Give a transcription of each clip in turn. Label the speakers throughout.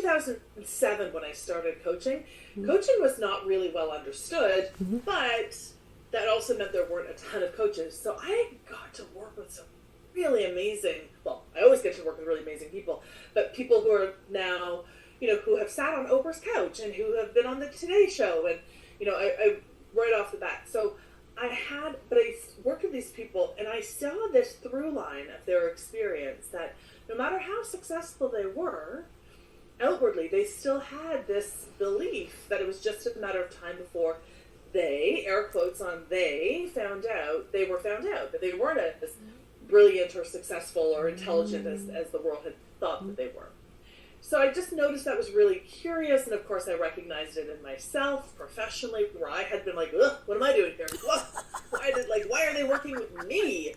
Speaker 1: 2007 when I started coaching. Coaching was not really well understood, but that also meant there weren't a ton of coaches. So I got to work with some really amazing, well, I always get to work with really amazing people, but people who are now, who have sat on Oprah's couch and who have been on the Today Show. And, I right off the bat. So I worked with these people and I saw this through line of their experience that no matter how successful they were, outwardly, they still had this belief that it was just a matter of time before they, air quotes on they, they were found out, that they weren't as brilliant or successful or intelligent as the world had thought that they were. So I just noticed that was really curious, and of course I recognized it in myself professionally, where I had been like, ugh, what am I doing here? Why are they working with me?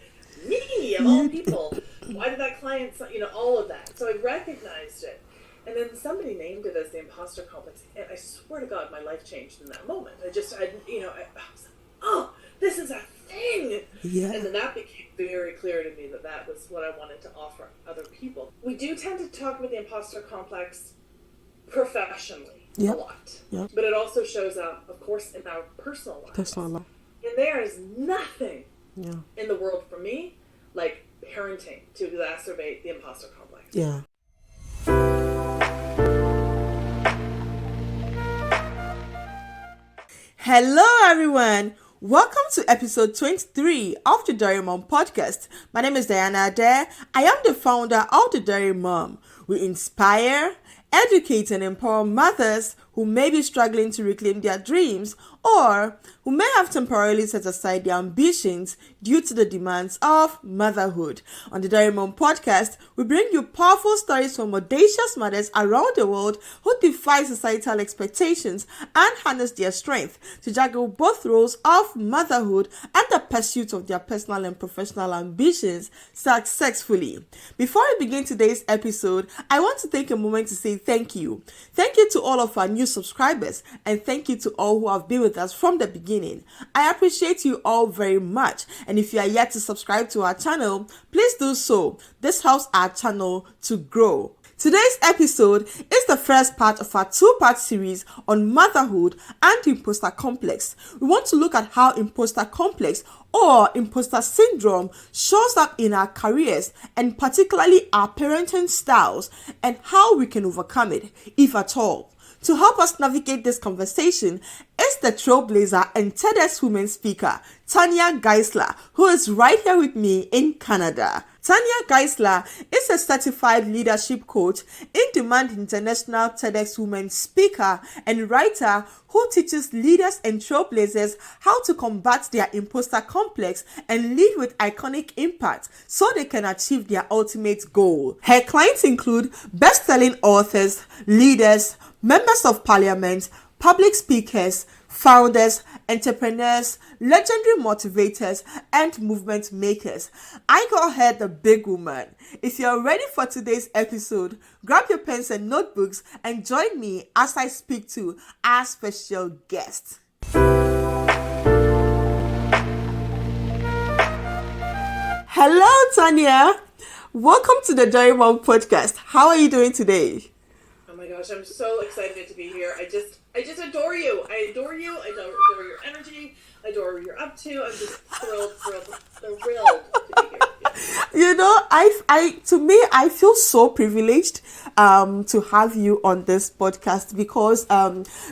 Speaker 1: Me, of all people. Why did that client, all of that. So I recognized it. And then somebody named it as the Imposter Complex, and I swear to God, my life changed in that moment. I was like, oh, this is a thing! Yeah. And then that became very clear to me that was what I wanted to offer other people. We do tend to talk about the Imposter Complex professionally a lot. Yep. But it also shows up, of course, in our personal lives. And there is nothing in the world for me like parenting to exacerbate the Imposter Complex.
Speaker 2: Yeah. Hello, everyone. Welcome to episode 23 of the Dairy Mom podcast. My name is Diana Adair. I am the founder of the Dairy Mom. We inspire, educate, and empower mothers who may be struggling to reclaim their dreams or who may have temporarily set aside their ambitions due to the demands of motherhood. On the Dairy Mom podcast, we bring you powerful stories from audacious mothers around the world who defy societal expectations and harness their strength to juggle both roles of motherhood and the pursuit of their personal and professional ambitions successfully. Before we begin today's episode, I want to take a moment to say thank you. Thank you to all of our new subscribers, and thank you to all who have been with us from the beginning. I appreciate you all very much, and if you are yet to subscribe to our channel, please do so. This helps our channel to grow. Today's episode is the first part of our two-part series on motherhood and imposter complex. We want to look at how imposter complex or imposter syndrome shows up in our careers and particularly our parenting styles and how we can overcome it, if at all. To help us navigate this conversation is the Trailblazer and TEDx women speaker, Tanya Geisler, who is right here with me in Canada. Tanya Geisler is a certified leadership coach, in-demand international TEDx women speaker and writer who teaches leaders and trailblazers how to combat their imposter complex and lead with iconic impact so they can achieve their ultimate goal. Her clients include best-selling authors, leaders, members of parliament, public speakers, founders, entrepreneurs, legendary motivators, and movement makers. I call her the big woman. If you're ready for today's episode, grab your pens and notebooks and join me as I speak to our special guest. Hello, Tanya. Welcome to the Dairy Mom podcast. How are you doing today?
Speaker 1: Oh my gosh, I'm so excited to be here. I just adore you. I adore you. I adore your energy. I adore what you're up to. I'm just thrilled to be here.
Speaker 2: I feel so privileged to have you on this podcast because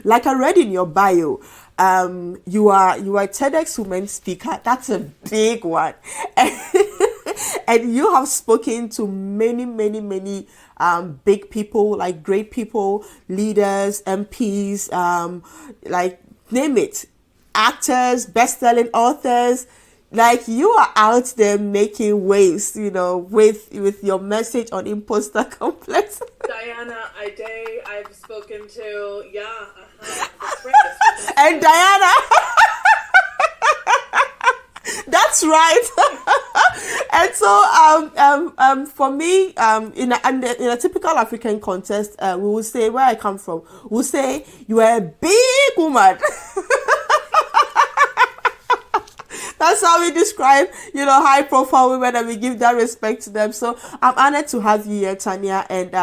Speaker 2: like I read in your bio, you are a TEDx women speaker. That's a big one. And you have spoken to many big people, like great people, leaders, MPs, like name it, actors, best-selling authors. Like you are out there making waves, with your message on imposter complex.
Speaker 1: Diana, I've spoken to, that's right.
Speaker 2: And Diana. That's right. And so, for me, in a typical African context, we will say where I come from. We'll say you are a big woman. That's how we describe, high profile women, and we give that respect to them. So I'm honored to have you here, Tanya, and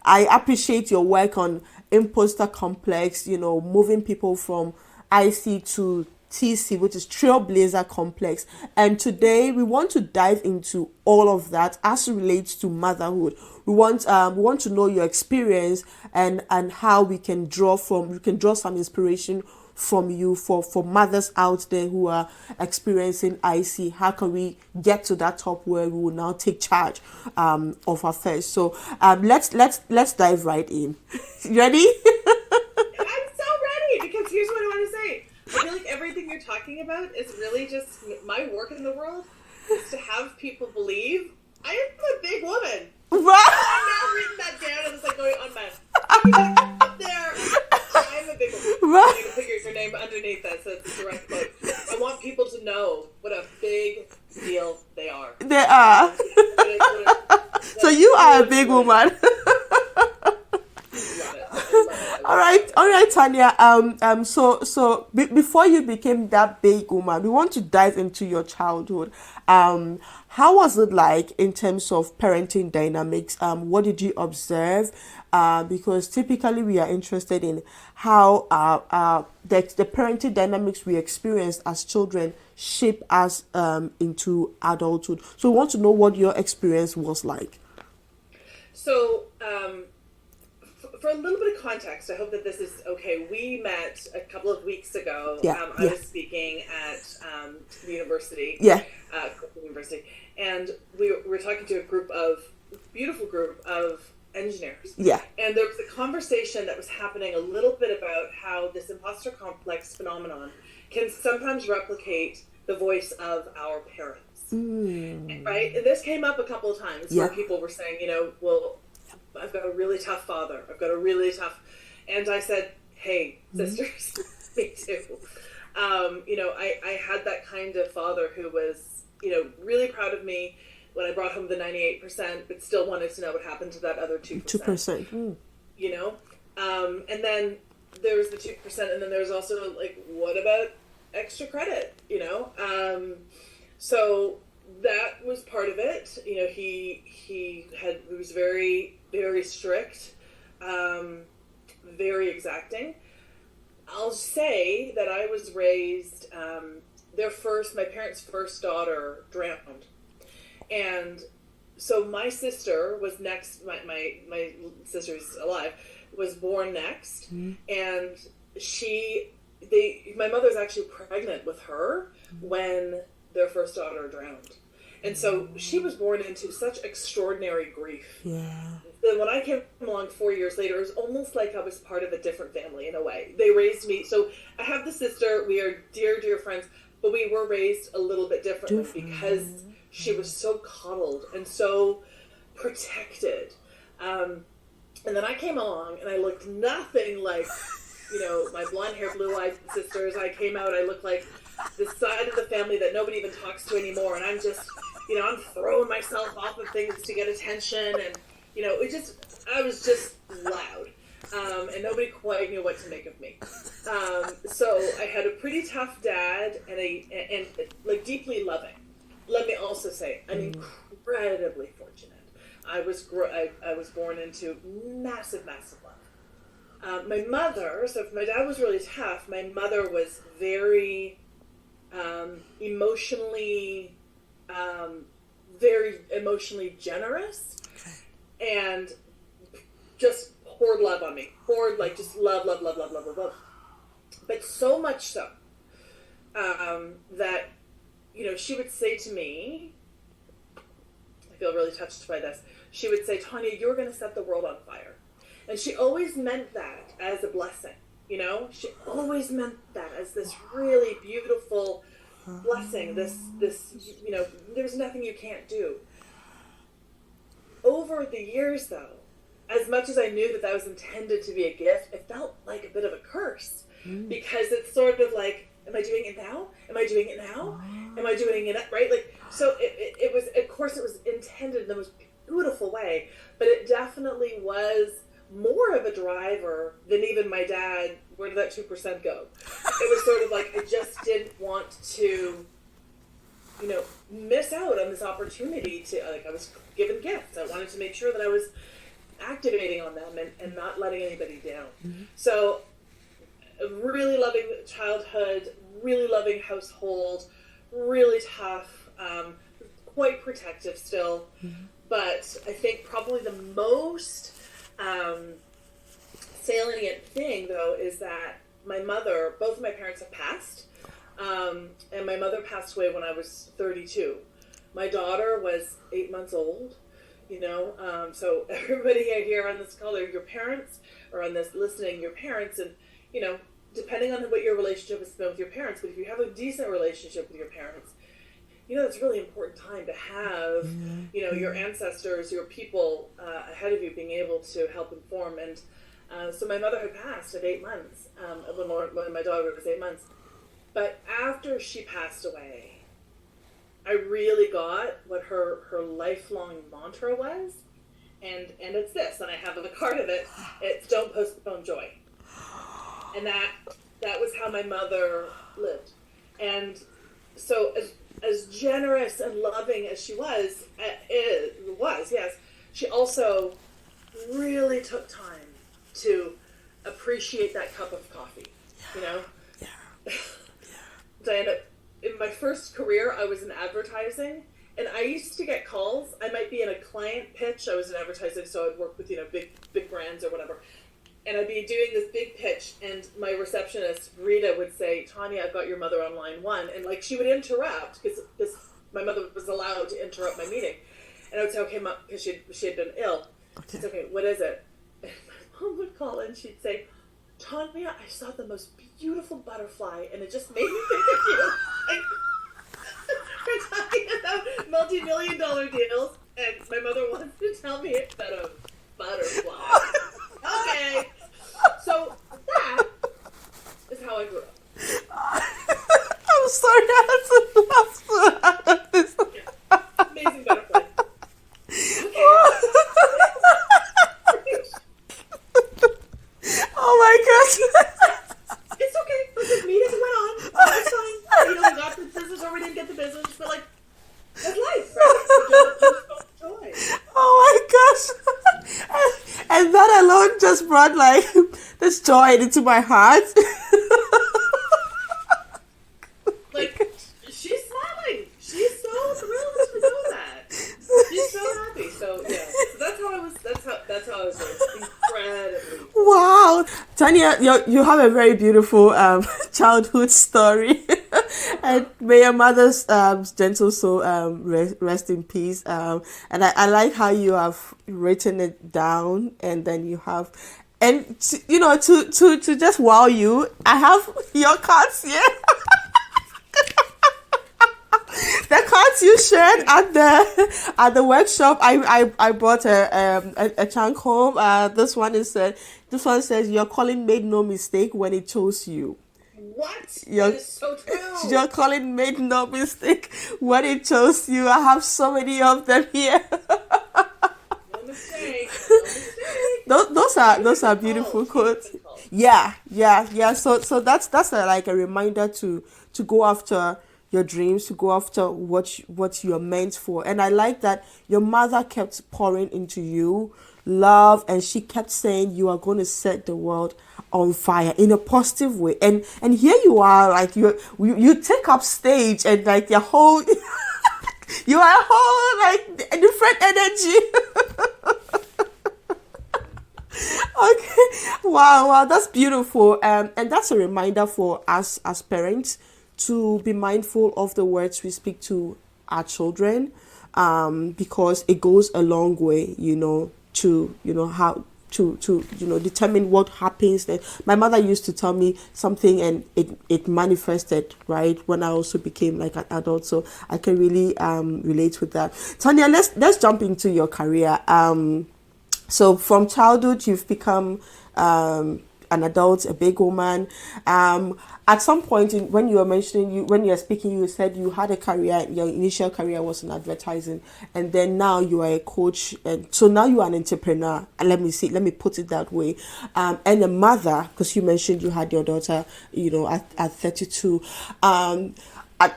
Speaker 2: I appreciate your work on Imposter Complex, moving people from IC to TC, which is Trailblazer Complex. And today we want to dive into all of that as it relates to motherhood. We want to know your experience and how we can draw some inspiration from you for mothers out there who are experiencing IC. How can we get to that top where we will now take charge of affairs? So let's dive right in. You ready?
Speaker 1: I'm so ready, because here's what I want to say. I feel like everything you're talking about is really just my work in the world is to have people believe I am a big woman.
Speaker 2: Right.
Speaker 1: I've now written that down and it's like going on my up there. I'm a big woman.
Speaker 2: Right.
Speaker 1: You can put your name underneath that so it's a direct quote. I want people to know what a big deal they are.
Speaker 2: They are. So you are a big woman. All right, Tanya. So before you became that big woman, we want to dive into your childhood. How was it like in terms of parenting dynamics? What did you observe? Because typically we are interested in how the parenting dynamics we experienced as children shape us into adulthood. So we want to know what your experience was like.
Speaker 1: So, for a little bit of context, I hope that this is okay. We met a couple of weeks ago. I was speaking at the university. University, and we were talking to a beautiful group of engineers.
Speaker 2: Yeah.
Speaker 1: And there was a conversation that was happening a little bit about how this imposter complex phenomenon can sometimes replicate the voice of our parents. Right? And this came up a couple of times where people were saying, well, I've got a really tough father. And I said, hey, sisters, me too. I had that kind of father who was, really proud of me when I brought home the 98%, but still wanted to know what happened to that other 2%.
Speaker 2: 2%.
Speaker 1: And then there was the 2%, and then there's also like, what about extra credit? So that was part of it. He was very, very strict, very exacting. I'll say that I was raised, my parents' first daughter drowned. And so my sister was next, my sister's alive, was born next. And my mother was actually pregnant with her when their first daughter drowned. And so she was born into such extraordinary grief.
Speaker 2: Yeah.
Speaker 1: Then when I came along 4 years later, it was almost like I was part of a different family in a way. They raised me. So I have the sister. We are dear, dear friends. But we were raised a little bit differently because she was so coddled and so protected. And then I came along and I looked nothing like, my blonde-haired, blue-eyed sisters. I came out, I looked like the side of the family that nobody even talks to anymore. And I'm just, I'm throwing myself off of things to get attention. And, I was just loud. And nobody quite knew what to make of me. So I had a pretty tough dad and deeply loving. Let me also say, I'm incredibly fortunate. I was born into massive, massive love. My mother, so if my dad was really tough, my mother was very emotionally generous and just poured love on me. Just love. But so much so that, she would say to me, I feel really touched by this, she would say, Tanya, you're going to set the world on fire. And she always meant that as a blessing, She always meant that as this really beautiful blessing, this there's nothing you can't do. Over the years, though, as much as I knew that was intended to be a gift, it felt like a bit of a curse. Because it's sort of like, am I doing it now? Am I doing it now? Am I doing it, right? So it was, of course, it was intended in the most beautiful way, but it definitely was more of a driver than even my dad. Where did that 2% go? It was sort of like, I just didn't want to miss out on this opportunity to, I was given gifts. I wanted to make sure that I was activating on them and not letting anybody down. So really loving childhood, really loving household, really tough, quite protective still. But I think probably the most salient thing, though, is that both of my parents have passed. And my mother passed away when I was 32. My daughter was 8 months old, so everybody here on this call, they're your parents, or on this listening, your parents, and, depending on what your relationship has been with your parents, but if you have a decent relationship with your parents, it's a really important time to have, your ancestors, your people ahead of you being able to help inform. And so my mother had passed at 8 months, when my daughter was 8 months. But after she passed away, I really got what her lifelong mantra was. And it's this, and I have a card of it. It's don't postpone joy. And that was how my mother lived. And so as generous and loving as she was, yes, she also really took time to appreciate that cup of coffee, Yeah. Diana, in my first career, I was in advertising, and I used to get calls. I might be in a client pitch. I was in advertising, so I'd work with, big brands or whatever. And I'd be doing this big pitch, and my receptionist, Rita, would say, Tanya, I've got your mother on line 1. And, she would interrupt, because my mother was allowed to interrupt my meeting. And I would say, okay, Mom, because she had been ill. Okay. She'd say, okay, what is it? And my mom would call, and she'd say, Tanya, I saw the most beautiful butterfly, and it just made me think of you. We're talking about multi-million-dollar deals, and my mother wants to tell me about a butterfly. Okay. So that is how I grew up.
Speaker 2: I'm sorry, I had to laugh this.
Speaker 1: Yeah. Amazing butterfly. Okay.
Speaker 2: Oh my gosh.
Speaker 1: It's okay. The meetings went on. It's fine. We got the business or we didn't get the business, but that's life, right? Joy.
Speaker 2: Oh my gosh. And that alone just brought this joy into my heart.
Speaker 1: She's smiling. She's so thrilled to know that. She's so happy. So yeah. So that's how I was. That's how I was raised. Incredibly.
Speaker 2: Wow, Tanya, you have a very beautiful childhood story, and may your mother's gentle soul rest in peace. And I like how you have written it down, and then you have, and to just wow you, I have your cards here. The cards you shared at the workshop, I brought a chunk home. This one says your calling made no mistake when it chose you.
Speaker 1: What? That is so true.
Speaker 2: Your calling made no mistake when it chose you. I have so many of them here.
Speaker 1: No mistake.
Speaker 2: Those are beautiful quotes. Yeah. So that's a reminder to go after your dreams, to go after what you're meant for. And I like that your mother kept pouring into you love, and she kept saying you are going to set the world on fire in a positive way. And here you are, you take up stage, and your whole you are a whole different energy. Okay, wow, that's beautiful. And that's a reminder for us as parents to be mindful of the words we speak to our children, because it goes a long way, to how to determine what happens. My mother used to tell me something, and it manifested right when I also became an adult. So I can really relate with that. Tanya, let's jump into your career. So from childhood, you've become an adult, a big woman. At some point when you were speaking, you said you had a career. Your initial career was in advertising, and then now you are a coach, and so now you are an entrepreneur. And let me put it that way. And a mother, because you mentioned you had your daughter, at 32.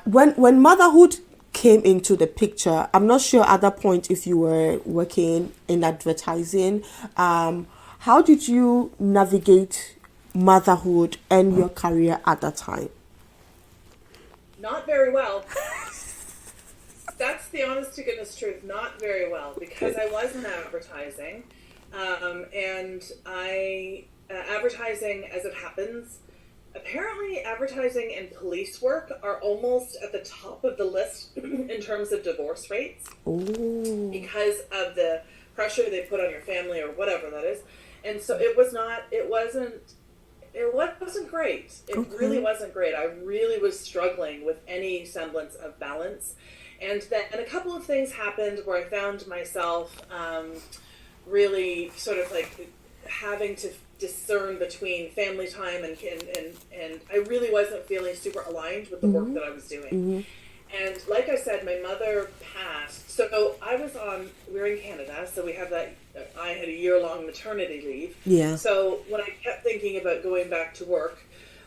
Speaker 2: When motherhood came into the picture. I'm not sure at that point if you were working in advertising. How did you navigate motherhood and your career at that time?
Speaker 1: Not very well. That's the honest to goodness truth. Not very well, because I was in advertising, and advertising, as it happens, apparently advertising and police work are almost at the top of the list in terms of divorce rates.
Speaker 2: Ooh.
Speaker 1: Because of the pressure they put on your family or whatever that is. And so it wasn't great. It really wasn't great. I really was struggling with any semblance of balance. And then a couple of things happened where I found myself really sort of like having to discern between family time and I really wasn't feeling super aligned with the work that I was doing. And like I said, my mother passed. So we were in Canada, so we have that, I had a year-long maternity leave.
Speaker 2: Yeah.
Speaker 1: So when I kept thinking about going back to work,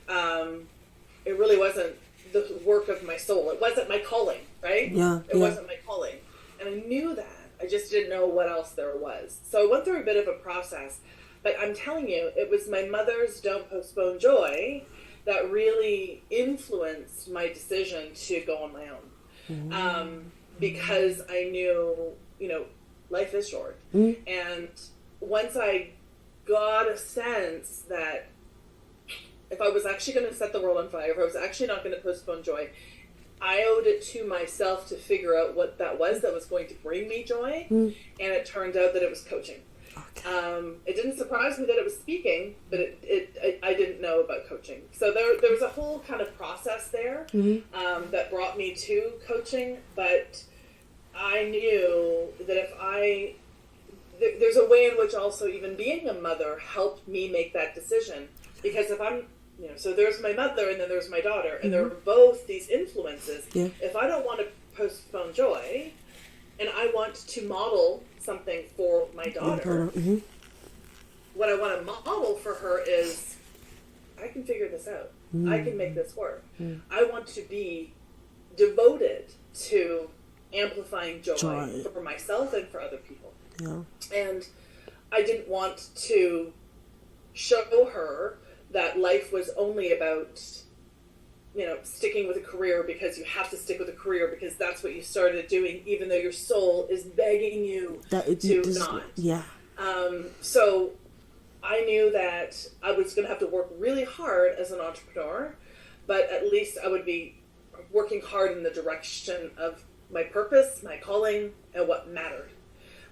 Speaker 1: it really wasn't the work of my soul. It wasn't my calling, right?
Speaker 2: Yeah.
Speaker 1: It wasn't my calling. And I knew that. I just didn't know what else there was. So I went through a bit of a process. But I'm telling you, it was my mother's Don't Postpone Joy that really influenced my decision to go on my own. Because I knew, life is short. And once I got a sense that if I was actually going to set the world on fire, if I was actually not going to postpone joy, I owed it to myself to figure out what that was going to bring me joy. And it turned out that it was coaching. Okay. It didn't surprise me that it was speaking, but I didn't know about coaching. So there was a whole kind of process there that brought me to coaching. But I knew that there's a way in which also even being a mother helped me make that decision. Because if I'm, so there's my mother and then there's my daughter, and they're both these influences. Yeah. If I don't want to postpone joy, and I want to model something for my daughter, what I want to model for her is, I can figure this out. I can make this work. I want to be devoted to amplifying joy for myself and for other people. Yeah. And I didn't want to show her that life was only about, sticking with a career because you have to stick with a career because that's what you started doing, even though your soul is begging you to not. Yeah. So I knew that I was going to have to work really hard as an entrepreneur, but at least I would be working hard in the direction of my purpose, my calling, and what mattered.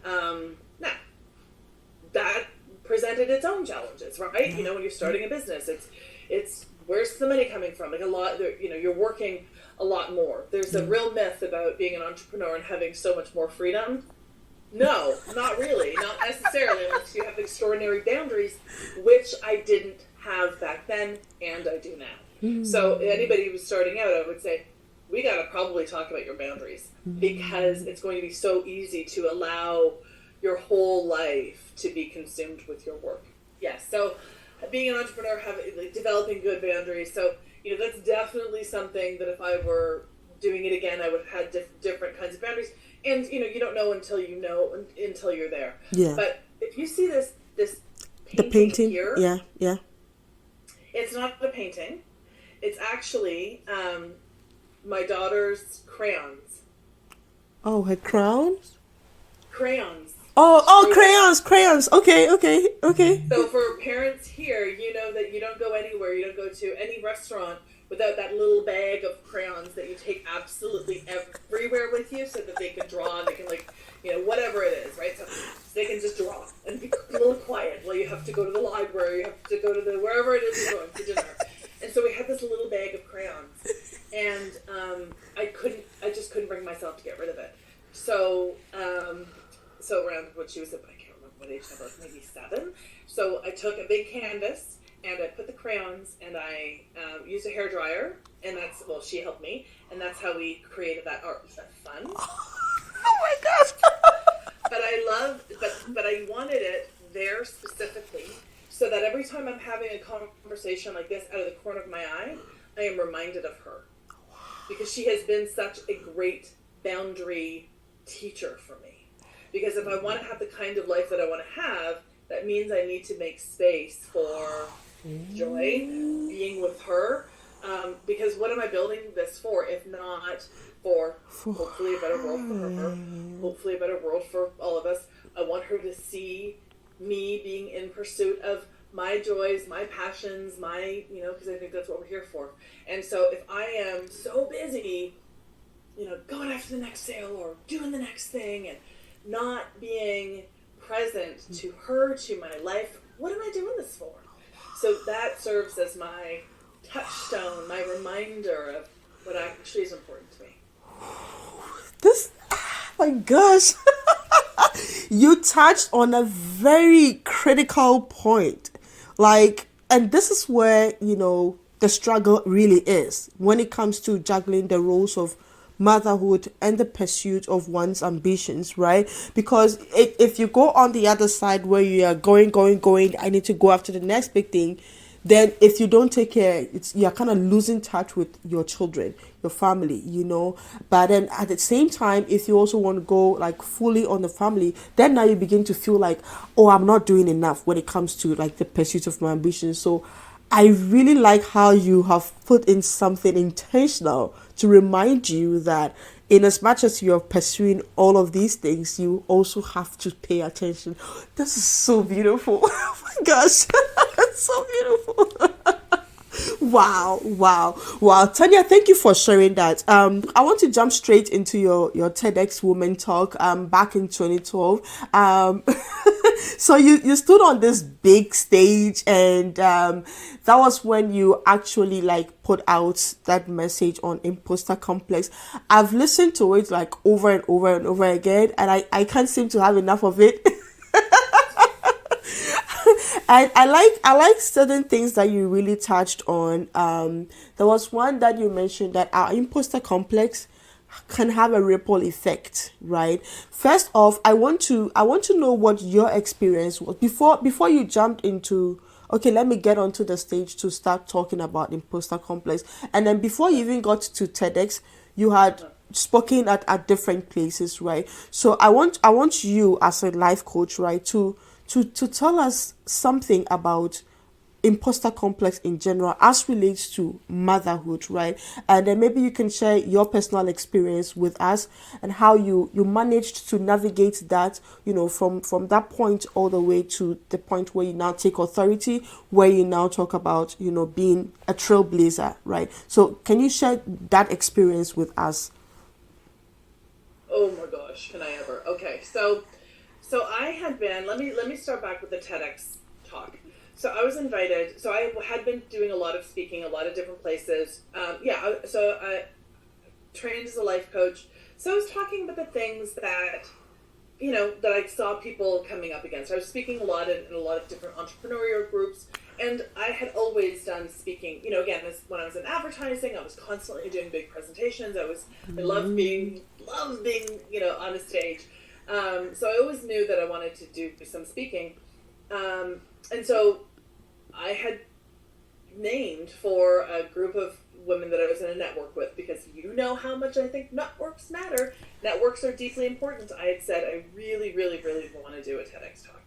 Speaker 1: Now, that presented its own challenges, right? Yeah. When you're starting a business, it's where's the money coming from? Like a lot, you're working a lot more. There's a real myth about being an entrepreneur and having so much more freedom. No, not really, not necessarily, unless you have extraordinary boundaries, which I didn't have back then, and I do now. So anybody who's starting out, I would say, we got to probably talk about your boundaries, because it's going to be so easy to allow your whole life to be consumed with your work. Yes, so being an entrepreneur, developing good boundaries. So, that's definitely something that if I were doing it again, I would have had different kinds of boundaries. And, you don't know until you're there. Yeah. But if you see this painting here. Yeah. It's not a painting. It's actually my daughter's crayons.
Speaker 2: Oh, her crowns?
Speaker 1: Crayons.
Speaker 2: Crayons. Okay.
Speaker 1: So for parents here, you know that you don't go anywhere, you don't go to any restaurant without that little bag of crayons that you take absolutely everywhere with you so that they can draw, they can whatever it is, right? So they can just draw and be a little quiet while you have to go to the library, you have to go to wherever it is you're going to dinner. And so we had this little bag of crayons, and I just couldn't bring myself to get rid of it. So around what she was, I can't remember what age I was, maybe 7. So I took a big canvas and I put the crayons and I used a hairdryer, and she helped me, and that's how we created that art. Was that fun?
Speaker 2: Oh my gosh!
Speaker 1: But I wanted it there specifically so that every time I'm having a conversation like this out of the corner of my eye, I am reminded of her. Because she has been such a great boundary teacher for me. Because if I want to have the kind of life that I want to have, that means I need to make space for joy, being with her. Because what am I building this for, if not for hopefully a better world for her, hopefully a better world for all of us. I want her to see me being in pursuit of my joys, my passions, because I think that's what we're here for. And so if I am so busy, going after the next sale or doing the next thing and not being present to her, to my life, what am I doing this for? So that serves as my touchstone, my reminder of what actually is important to me.
Speaker 2: My gosh, you touched on a very critical point. And this is where, the struggle really is when it comes to juggling the roles of motherhood and the pursuit of one's ambitions, right? Because if you go on the other side where you are going, I need to go after the next big thing, then if you don't take care, you're kind of losing touch with your children, your family, But then at the same time, if you also want to go fully on the family, then now you begin to feel like, oh, I'm not doing enough when it comes to the pursuit of my ambition. So I really like how you have put in something intentional to remind you that in as much as you're pursuing all of these things, you also have to pay attention. This is so beautiful. Oh my gosh. It's so beautiful. Wow. Tanya, thank you for sharing that. I want to jump straight into your TEDx Women Talk back in 2012. So you stood on this big stage, and that was when you actually put out that message on Imposter Complex. I've listened to it over and over and over again, and I can't seem to have enough of it. I like certain things that you really touched on. There was one that you mentioned, that our imposter complex can have a ripple effect, right? First off, I want to know what your experience was before you jumped into, okay, let me get onto the stage to start talking about imposter complex. And then before you even got to TEDx, you had spoken at different places, right? So I want you as a life coach, right, to tell us something about imposter complex in general as relates to motherhood, right? And then maybe you can share your personal experience with us and how you managed to navigate that, from that point all the way to the point where you now take authority, where you now talk about, being a trailblazer, right? So can you share that experience with us?
Speaker 1: Oh my gosh, can I ever? Okay, so I had been, let me start back with the TEDx talk. So I was invited, so I had been doing a lot of speaking, a lot of different places. So I trained as a life coach. So I was talking about the things that, that I saw people coming up against. I was speaking a lot in a lot of different entrepreneurial groups, and I had always done speaking. Again, when I was in advertising, I was constantly doing big presentations. I loved being, on a stage. So I always knew that I wanted to do some speaking. And so I had named for a group of women that I was in a network with, because how much I think networks matter. Networks are deeply important. I had said I really, really, really want to do a TEDx talk.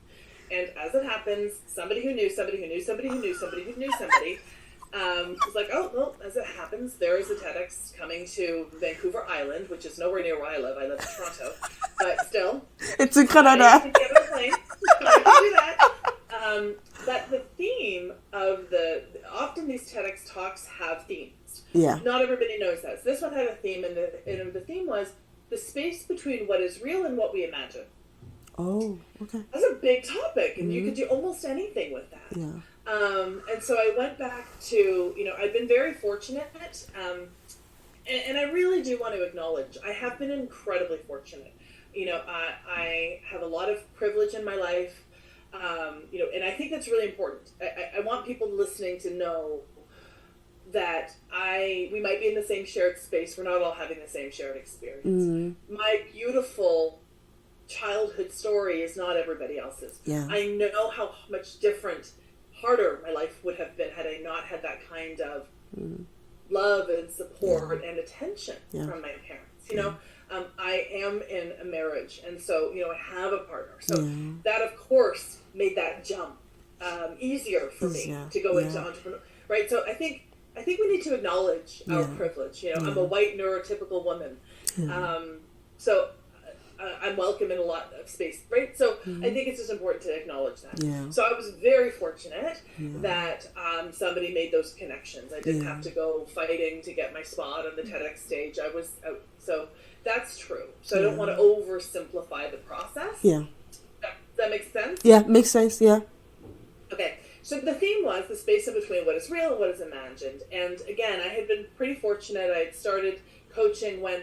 Speaker 1: And as it happens, somebody who knew somebody who knew somebody who knew somebody who knew somebody was like, oh, well, as it happens, there is a TEDx coming to Vancouver Island, which is nowhere near where I live. I live in Toronto. But still.
Speaker 2: It's in Canada.
Speaker 1: I can get on a plane. I can do that. But the theme of often these TEDx talks have themes.
Speaker 2: Yeah.
Speaker 1: Not everybody knows that. So this one had a theme, and the theme was the space between what is real and what we imagine.
Speaker 2: Oh, okay.
Speaker 1: That's a big topic, and you could do almost anything with that.
Speaker 2: Yeah.
Speaker 1: And so I went back to, I've been very fortunate, and I really do want to acknowledge, I have been incredibly fortunate. I have a lot of privilege in my life. And I think that's really important. I want people listening to know that we might be in the same shared space. We're not all having the same shared experience. Mm-hmm. My beautiful childhood story is not everybody else's.
Speaker 2: Yeah.
Speaker 1: I know how much harder my life would have been had I not had that kind of, love and support and attention from my parents. I am in a marriage, and so, I have a partner. So that, of course, made that jump easier for me to go into entrepreneur, right? So I think we need to acknowledge our privilege. I'm a white neurotypical woman. So I'm welcome in a lot of space, right? So I think it's just important to acknowledge that. So I was very fortunate that somebody made those connections. I didn't have to go fighting to get my spot on the TEDx stage. I was out. So that's true. So I don't want to oversimplify the process. Does that make sense?
Speaker 2: Yeah, makes sense,
Speaker 1: Okay. So the theme was the space in between what is real and what is imagined. And again, I had been pretty fortunate. I had started coaching when,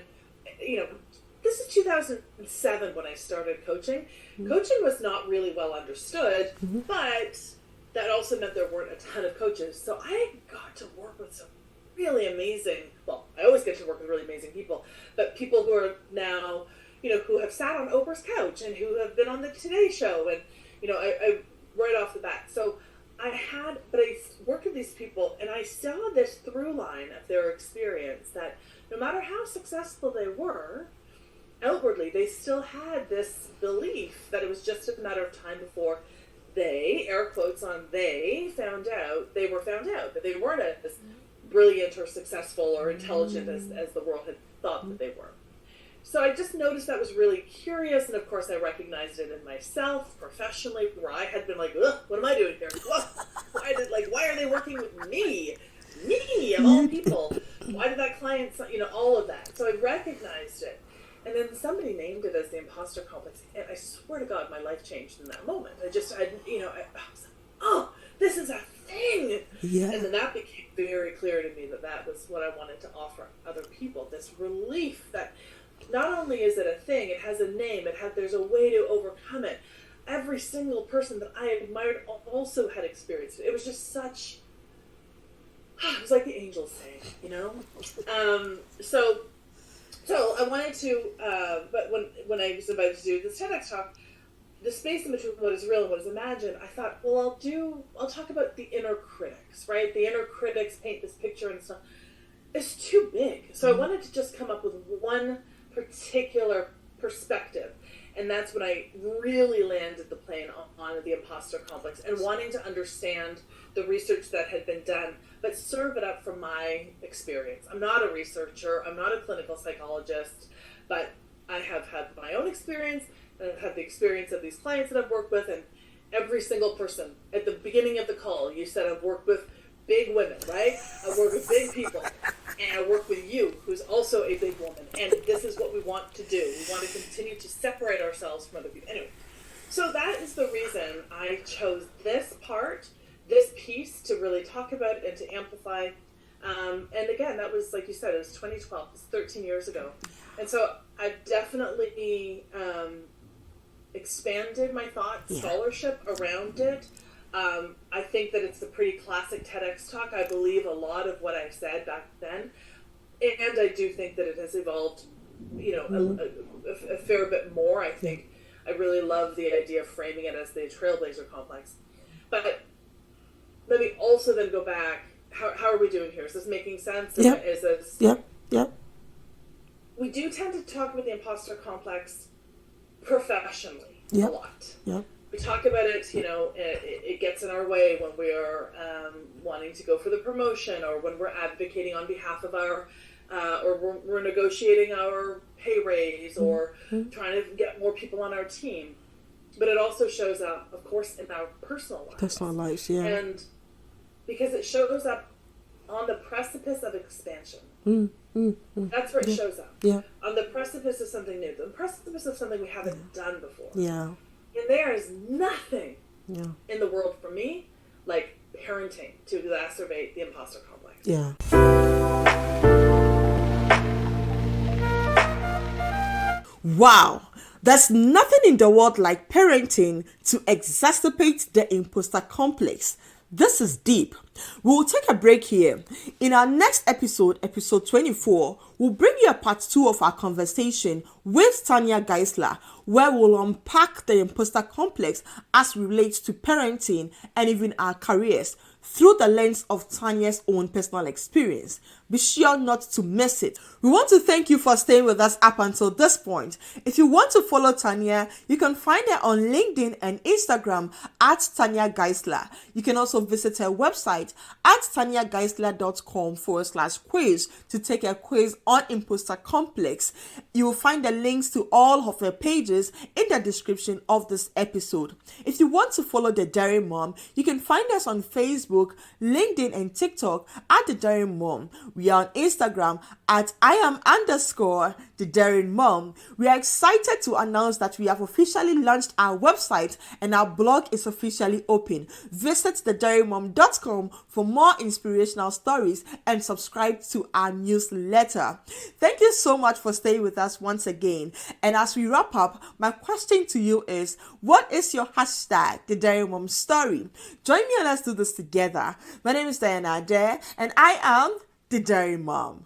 Speaker 1: this is 2007 when I started coaching. Coaching was not really well understood, but that also meant there weren't a ton of coaches. So I got to work with some really amazing, well, I always get to work with really amazing people, but people who are now, who have sat on Oprah's couch and who have been on the Today Show. And, I right off the bat. So I worked with these people, and I saw this through line of their experience that no matter how successful they were, outwardly, they still had this belief that it was just a matter of time before they, air quotes on they, they were found out, that they weren't as brilliant or successful or intelligent as the world had thought that they were. So I just noticed that was really curious, and of course I recognized it in myself professionally, where I had been like, ugh, what am I doing here? Why are they working with me? Me, of all people. Why did that client, all of that. So I recognized it. And then somebody named it as the Imposter Complex, and I swear to God, my life changed in that moment. I was like, oh, this is a thing! Yeah. And then that became very clear to me that was what I wanted to offer other people, this relief that not only is it a thing, it has a name, there's a way to overcome it. Every single person that I admired also had experienced it. It was just such, it was like the angels saying, So I wanted to, but when I was invited to do this TEDx talk, the space in between what is real and what is imagined, I thought, well, I'll talk about the inner critics, right? The inner critics paint this picture and stuff. It's too big. So I wanted to just come up with one particular perspective. And that's when I really landed the plane on the imposter complex and wanting to understand the research that had been done, but serve it up from my experience. I'm not a researcher. I'm not a clinical psychologist, but I have had my own experience, and I've had the experience of these clients that I've worked with, and every single person at the beginning of the call, you said I've worked with big women, right? I've worked with big people, and I work with you, who's also a big woman, and this is what we want to do. We want to continue to separate ourselves from other people. Anyway, so that is the reason I chose this piece to really talk about it and to amplify. And again, that was, like you said, it was 2012. It's 13 years ago. And so I've definitely expanded my scholarship around it. I think that it's a pretty classic TEDx talk. I believe a lot of what I said back then. And I do think that it has evolved, a fair bit more. I think I really love the idea of framing it as the Trailblazer complex. But let me also then go back. How are we doing here? Is this making sense?
Speaker 2: Yep.
Speaker 1: Is this...
Speaker 2: Yep.
Speaker 1: We do tend to talk about the imposter complex professionally a lot. Yep. We talk about it, it gets in our way when we are wanting to go for the promotion, or when we're advocating on behalf of our, or we're negotiating our pay raise, or trying to get more people on our team. But it also shows up, of course, in our personal lives. And because it shows up on the precipice of expansion. That's where it shows up. Yeah. On the precipice of something new. The precipice of something we haven't done before. Yeah. And there is nothing in the world for me like parenting to exacerbate the imposter complex.
Speaker 2: Yeah. Wow. There's nothing in the world like parenting to exacerbate the imposter complex. This is deep. We will take a break here. In our next episode, episode 24, we'll bring you a part 2 of our conversation with Tanya Geisler, where we'll unpack the imposter complex as relates to parenting and even our careers through the lens of Tanya's own personal experience. Be sure not to miss it. We want to thank you for staying with us up until this point. If you want to follow Tanya, you can find her on LinkedIn and Instagram at Tanya Geisler. You can also visit her website at tanyageisler.com/quiz to take a quiz on imposter complex. You will find the links to all of her pages in the description of this episode. If you want to follow The Daring Mom, you can find us on Facebook, LinkedIn, and TikTok at The Daring Mom. We are on Instagram at @the Daring Mom. We are excited to announce that we have officially launched our website and our blog is officially open. Visit thedaringmom.com for more inspirational stories and subscribe to our newsletter. Thank you so much for staying with us once again. And as we wrap up, my question to you is, what is your hashtag, The Daring Mom story? Join me and let's do this together. My name is Diana Adair and I am The Daring Mom.